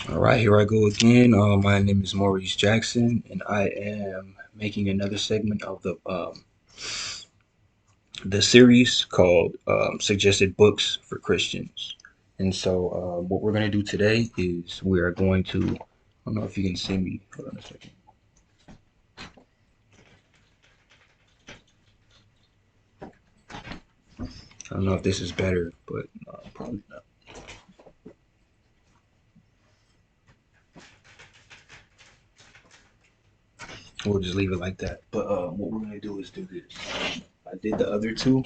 All right, here I go again. My name is Maurice Jackson, and I am making another segment of the series called "Suggested Books for Christians." And so, what we're going to do today is we are going to. I don't know if you can see me. Hold on a second. I don't know if this is better, but probably not. We'll just leave it like that. But what we're going to do is do this. I did the other two.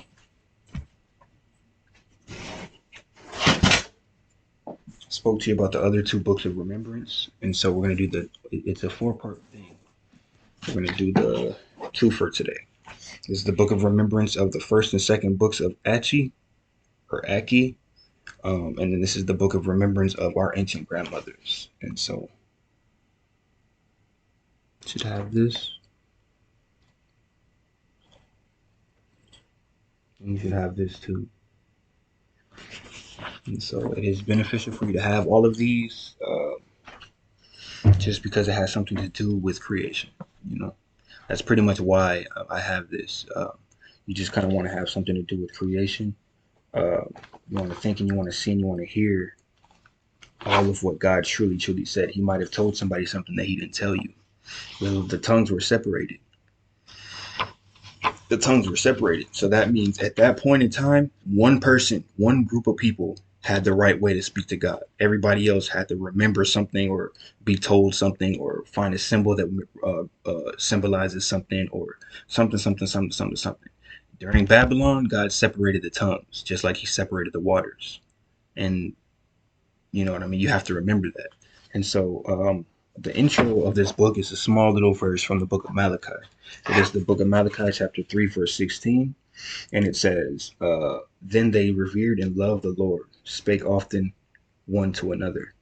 Spoke to you about the other two books of remembrance, and so we're going to do the. It's a four-part thing. We're going to do the two for today. This is the Book of Remembrance of the first and second books of Achee or Achee. And then this is the Book of Remembrance of our ancient grandmothers. And so should have this. And you should have this too. And so it is beneficial for you to have all of these just because it has something to do with creation. You know, that's pretty much why I have this. You just kind of want to have something to do with creation. Uh, you want to think and you want to see and you want to hear all of what God truly said. He might have told somebody something that he didn't tell you. Well, the tongues were separated. The tongues were separated. So that means at that point in time, one person, one group of people had the right way to speak to God. Everybody else had to remember something or be told something or find a symbol that symbolizes something or something. During Babylon, God separated the tongues just like he separated the waters. And you know what I mean? You have to remember that. And so the intro of this book is a small little verse from the book of Malachi. It is the book of Malachi, chapter 3, verse 16. And it says, Then they revered and loved the Lord, spake often one to another.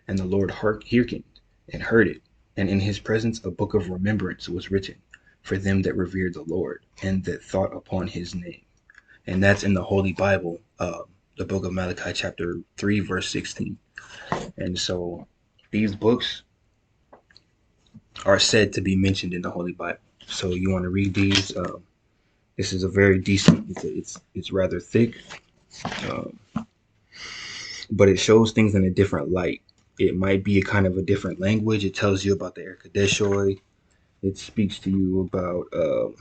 And the Lord hearkened and heard it. And in his presence a book of remembrance was written for them that revered the Lord and that thought upon his name. And that's in the Holy Bible, the book of Malachi, chapter 3, verse 16. And so these books are said to be mentioned in the Holy Bible. So you want to read these. This is a very decent. It's rather thick, um, but it shows things in a different light. It might be a kind of a different language. It tells you about the Erkadeshoi. It speaks to you about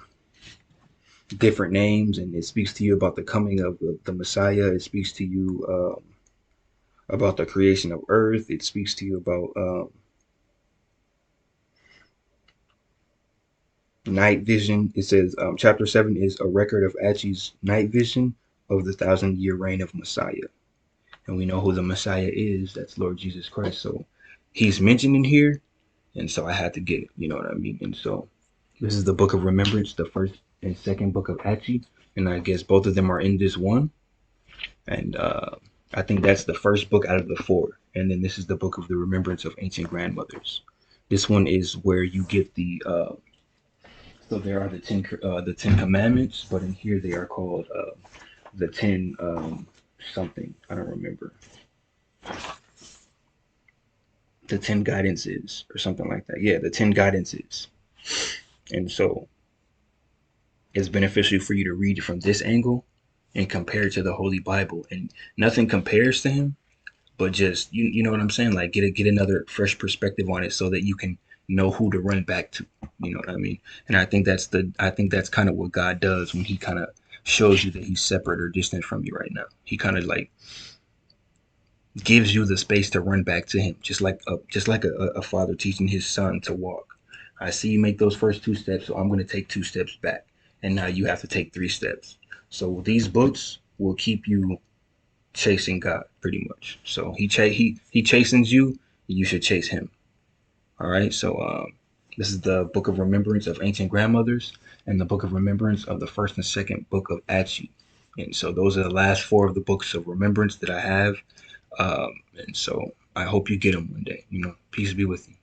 different names, and it speaks to you about the coming of the Messiah. It speaks to you about the creation of earth. It speaks to you about night vision. It says chapter 7 is a record of Achee's night vision of the 1,000 year reign of Messiah. And we know who the Messiah is. That's Lord Jesus Christ. So he's mentioned in here. And so I had to get it. You know what I mean? And so this is the book of remembrance, the first and second book of Achee. And I guess both of them are in this one. And I think that's the first book out of the four. And then this is the book of the remembrance of ancient grandmothers. This one is where you get so there are the Ten Commandments, but in here they are called the Ten something. I don't remember. The Ten Guidances or something like that. Yeah, the Ten Guidances. And so it's beneficial for you to read it from this angle and compare it to the Holy Bible. And nothing compares to him, but just you know what I'm saying? Like get another fresh perspective on it so that you can know who to run back to. You know what I mean? And I think that's kind of what God does when he kind of shows you that he's separate or distant from you right now. He kind of like gives you the space to run back to him, just like a father teaching his son to walk. I see you make those first two steps, so I'm going to take two steps back, and now you have to take three steps. So these books will keep you chasing God pretty much. So he chastens you, you should chase him. All right. So this is the Book of Remembrance of Ancient Grandmothers and the Book of Remembrance of the first and second book of Achee. And so those are the last four of the books of remembrance that I have. And so I hope you get them one day. You know, peace be with you.